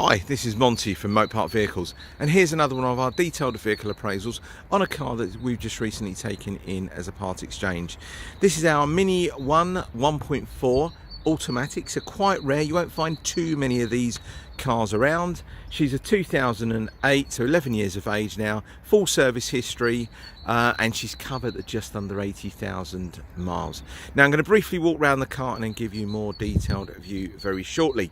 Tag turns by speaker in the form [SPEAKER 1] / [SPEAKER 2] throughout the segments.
[SPEAKER 1] Hi, this is Monty from Mopart Vehicles, and here's another one of our detailed vehicle appraisals on a car that we've just recently taken in as a part exchange. This is our Mini 1.4 automatic, so quite rare. You won't find too many of these cars around. She's a 2008, so 11 years of age now, full service history, and she's covered at just under 80,000 miles. Now I'm going to briefly walk around the car and then give you more detailed view very shortly.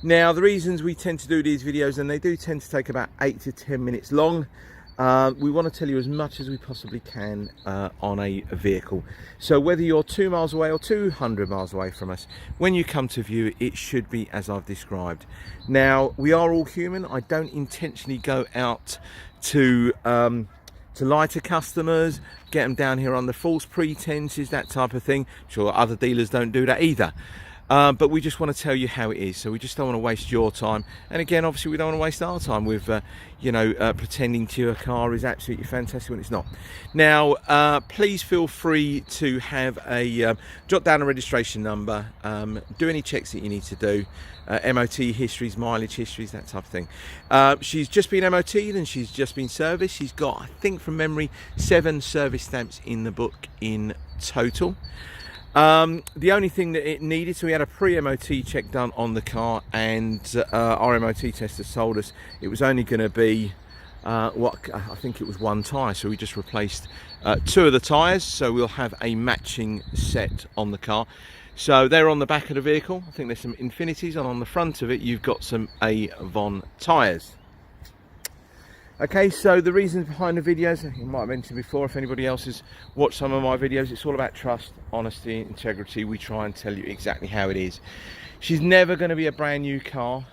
[SPEAKER 1] Now, the reasons we tend to do these videos, and they do tend to take about 8 to 10 minutes long, we want to tell you as much as we possibly can on a vehicle. So whether you're 2 miles away or 200 miles away from us, when you come to view, it should be as I've described. Now, we are all human. I don't intentionally go out to lie to customers, get them down here under false pretenses, that type of thing. Sure, other dealers don't do that either. But we just want to tell you how it is, so we just don't want to waste your time, and again, obviously we don't want to waste our time with pretending to your car is absolutely fantastic when it's not. Now please feel free to have a jot down a registration number, do any checks that you need to do, MOT histories, mileage histories, that type of thing. She's just been MOT'd and she's just been serviced. She's got, I think from memory, 7 service stamps in the book in total. The only thing that it needed, so we had a pre-MOT check done on the car, and our MOT tester told us it was only going to be what I think it was 1 tyre, so we just replaced 2 of the tyres, so we'll have a matching set on the car. So they're on the back of the vehicle. I think there's some Infinities, and on the front of it you've got some Avon tyres. Okay, so the reasons behind the videos, you might have mentioned before, if anybody else has watched some of my videos, it's all about trust, honesty, integrity. We try and tell you exactly how it is. She's never going to be a brand new car,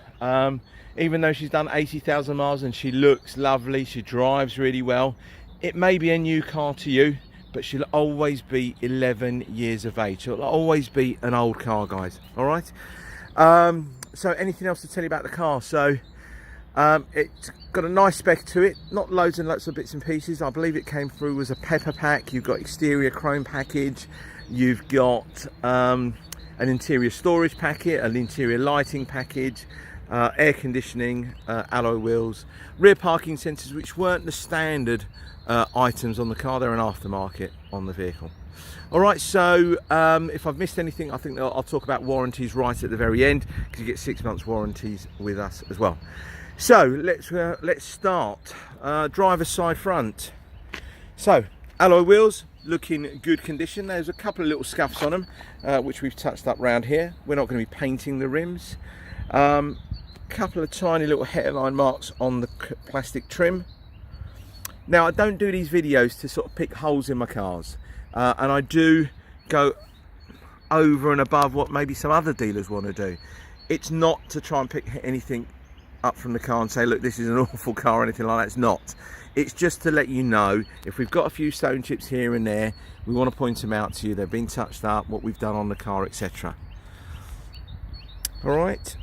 [SPEAKER 1] even though she's done 80,000 miles and she looks lovely, she drives really well. It may be a new car to you, but she'll always be 11 years of age. She'll always be an old car, guys, all right? So anything else to tell you about the car? So it's got a nice spec to it, not loads and lots of bits and pieces. I believe it came through as a pepper pack. You've got exterior chrome package, you've got an interior storage packet, an interior lighting package, air conditioning, alloy wheels, rear parking sensors, which weren't the standard items on the car. They're an aftermarket on the vehicle. Alright, so if I've missed anything, I think I'll talk about warranties right at the very end, because you get 6 months warranties with us as well. So let's start. Driver's side front. So alloy wheels, looking good condition. There's a couple of little scuffs on them, which we've touched up round here. We're not going to be painting the rims. Couple of tiny little hairline marks on the plastic trim. Now, I don't do these videos to sort of pick holes in my cars, and I do go over and above what maybe some other dealers want to do. It's not to try and pick anything up from the car and say, look, this is an awful car or anything like that. It's not. It's just to let you know, if we've got a few stone chips here and there, we want to point them out to you. They've been touched up, what we've done on the car, etc. All right.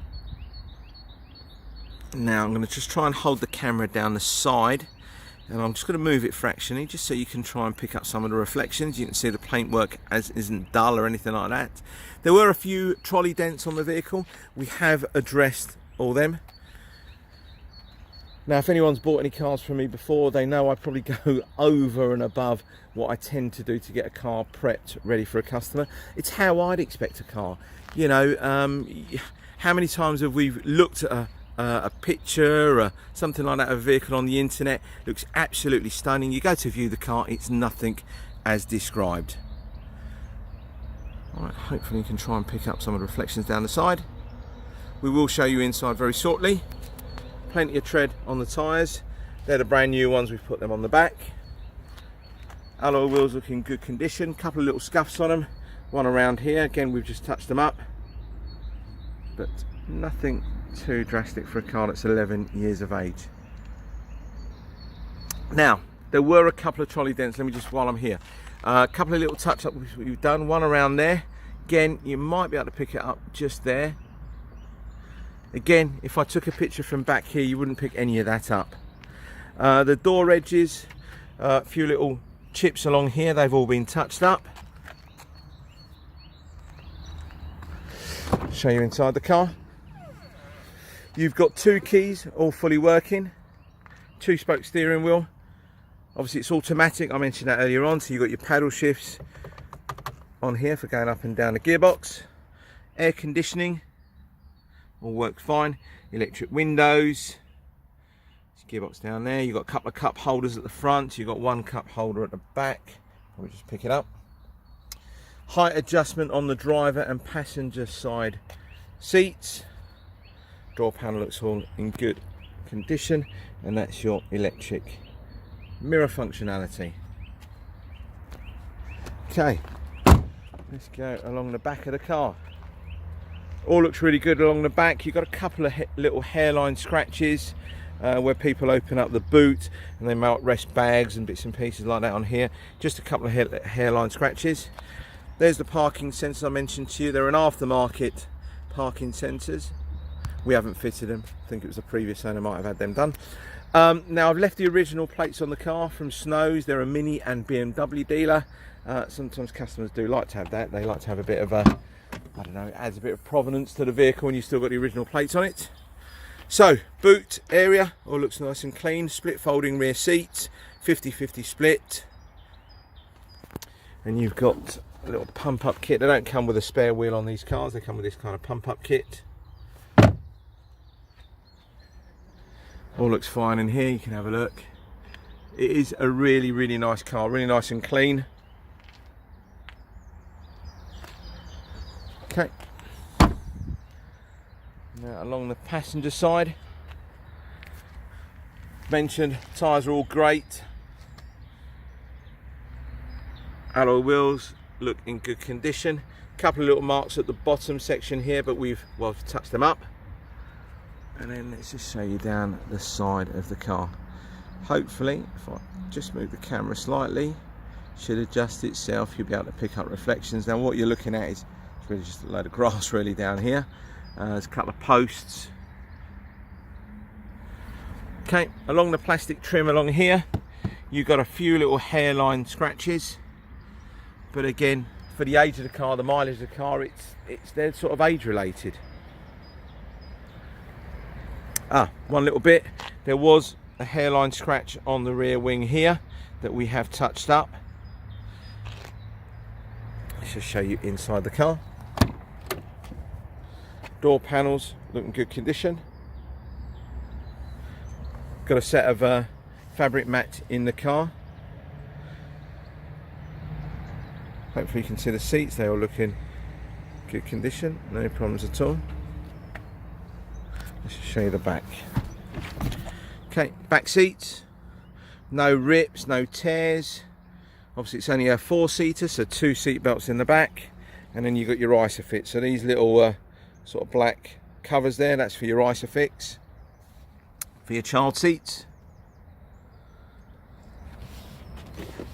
[SPEAKER 1] Now I'm going to just try and hold the camera down the side, and I'm just going to move it fractionally just so you can try and pick up some of the reflections. You can see the paintwork isn't dull or anything like that. There were a few trolley dents on the vehicle. We have addressed all them. Now, if anyone's bought any cars from me before, they know I probably go over and above what I tend to do to get a car prepped, ready for a customer. It's how I'd expect a car. You know, how many times have we looked at a picture or something like that of a vehicle on the internet? Looks absolutely stunning. You go to view the car, it's nothing as described. All right, hopefully you can try and pick up some of the reflections down the side. We will show you inside very shortly. Plenty of tread on the tyres. They're the brand new ones, we've put them on the back. Alloy wheels look in good condition. Couple of little scuffs on them, one around here, again we've just touched them up, but nothing too drastic for a car that's 11 years of age. Now, there were a couple of trolley dents. Let me just, while I'm here, a couple of little touch ups we've done, one around there. Again, you might be able to pick it up just there. Again, if I took a picture from back here, you wouldn't pick any of that up. The door edges, a few little chips along here, they've all been touched up. Show you inside the car. You've got 2 keys, all fully working, 2-spoke steering wheel. Obviously it's automatic, I mentioned that earlier on, so you've got your paddle shifts on here for going up and down the gearbox. Air conditioning, all works fine. Electric windows, gearbox down there. You've got a couple of cup holders at the front, you've got 1 cup holder at the back. We'll just pick it up. Height adjustment on the driver and passenger side seats. Door panel looks all in good condition, and that's your electric mirror functionality. Okay, let's go along the back of the car. All looks really good along the back. You've got a couple of little hairline scratches where people open up the boot and they might rest bags and bits and pieces like that on here. Just a couple of hairline scratches. There's the parking sensors I mentioned to you. They're an aftermarket parking sensors. We haven't fitted them. I think it was the previous owner might have had them done. Now I've left the original plates on the car from Snow's. They're a Mini and BMW dealer. Sometimes customers do like to have that. They like to have a bit of a, I don't know, it adds a bit of provenance to the vehicle when you've still got the original plates on it. So, boot area, all looks nice and clean. Split folding rear seats, 50-50 split. And you've got a little pump up kit. They don't come with a spare wheel on these cars, they come with this kind of pump up kit. All looks fine in here, you can have a look. It is a really, really nice car, really nice and clean. Okay. Now along the passenger side, mentioned tyres are all great. Alloy wheels look in good condition. A couple of little marks at the bottom section here, but we've touched them up. And then let's just show you down the side of the car. Hopefully, if I just move the camera slightly, should adjust itself, you'll be able to pick up reflections. Now what you're looking at is really just a load of grass really down here. There's a couple of posts. Okay, along the plastic trim along here, you've got a few little hairline scratches. But again, for the age of the car, the mileage of the car, they're sort of age related. One little bit, there was a hairline scratch on the rear wing here that we have touched up. Let's just show you inside the car. Door panels look in good condition. Got a set of fabric mat in the car. Hopefully you can see the seats, they all look in good condition, no problems at all. Let's just show you the back. Okay, back seats, no rips, no tears. Obviously it's only a 4-seater, so 2 seat belts in the back, and then you've got your Isofix. So these little sort of black covers there, that's for your Isofix. For your child seats.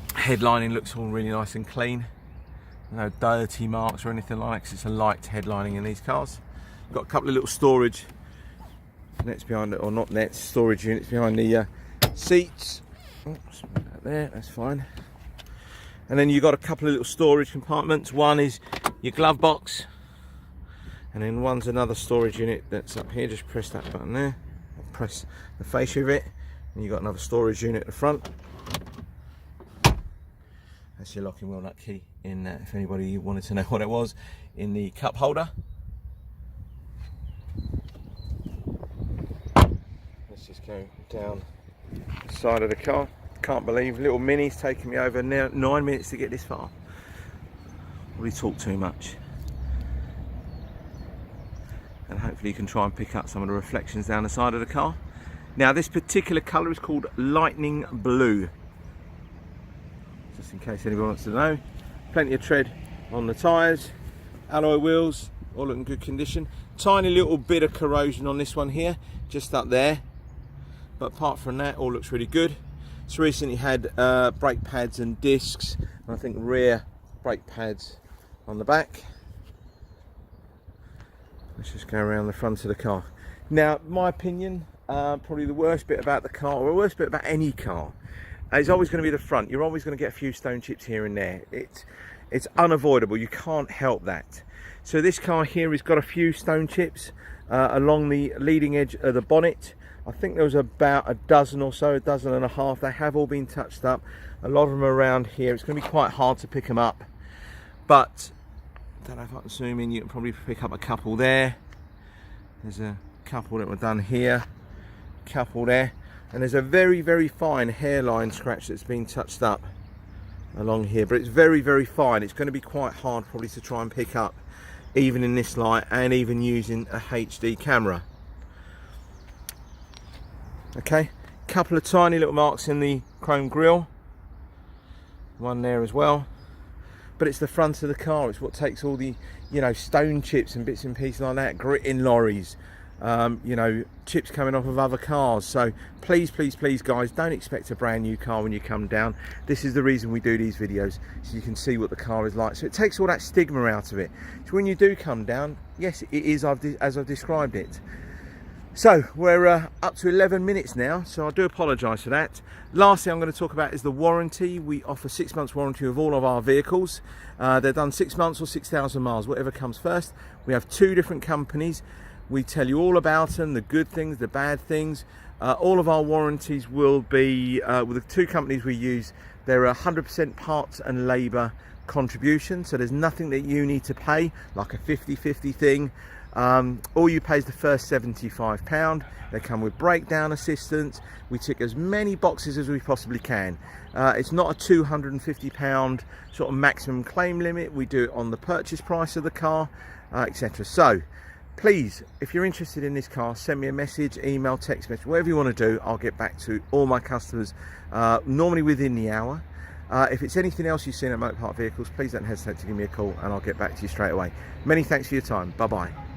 [SPEAKER 1] Headlining looks all really nice and clean. No dirty marks or anything like that, because it's a light headlining in these cars. Got a couple of little storage nets behind it, or not nets, storage units behind the seats. Oops, put that there, that's fine. And then you've got a couple of little storage compartments. One is your glove box, and then one's another storage unit that's up here. Just press that button there, press the fascia of it, and you've got another storage unit at the front. That's your locking wheel nut key in if anybody wanted to know what it was, in the cup holder. Let's just go down the side of the car. Can't believe little Mini's taken me over now 9 minutes to get this far. We talk too much. And hopefully you can try and pick up some of the reflections down the side of the car. Now this particular colour is called Lightning Blue. Just in case anyone wants to know. Plenty of tread on the tyres. Alloy wheels, all in good condition. Tiny little bit of corrosion on this one here, just up there. But apart from that, all looks really good. It's recently had brake pads and discs, and I think rear brake pads on the back. Let's just go around the front of the car. Now, my opinion, probably the worst bit about the car, or the worst bit about any car, is always going to be the front. You're always going to get a few stone chips here and there. It's unavoidable. You can't help that. So this car here has got a few stone chips. along the leading edge of the bonnet. I think there was about a dozen or so, a dozen and a half. They have all been touched up. A lot of them are around here. It's going to be quite hard to pick them up, but I don't know if I can zoom in. You can probably pick up a couple there. There's a couple that were done here, couple there, and there's a very, very fine hairline scratch that's been touched up along here, but it's very, very fine. It's going to be quite hard probably to try and pick up, even in this light and even using a HD camera. Okay, couple of tiny little marks in the chrome grille, one there as well, but it's the front of the car. It's what takes all the, you know, stone chips and bits and pieces like that, grit in lorries, you know, chips coming off of other cars. So please, please, please guys, don't expect a brand new car when you come down. This is the reason we do these videos, so you can see what the car is like. So it takes all that stigma out of it. So when you do come down, yes, it is as I've described it. So we're up to 11 minutes now, so I do apologise for that. Last thing I'm going to talk about is the warranty. We offer 6 months warranty of all of our vehicles. They're done 6 months or 6,000 miles, whatever comes first. We have 2 different companies. We tell you all about them, the good things, the bad things. All of our warranties will be, with the 2 companies we use, they're 100% parts and labour contribution, so there's nothing that you need to pay, like a 50-50 thing. All you pay is the first £75. They come with breakdown assistance. We tick as many boxes as we possibly can. It's not a £250 sort of maximum claim limit. We do it on the purchase price of the car, etc. So please, if you're interested in this car, send me a message, email, text message, whatever you want to do. I'll get back to all my customers normally within the hour. If it's anything else you've seen at Motorpark Vehicles, please don't hesitate to give me a call and I'll get back to you straight away. Many thanks for your time. Bye bye.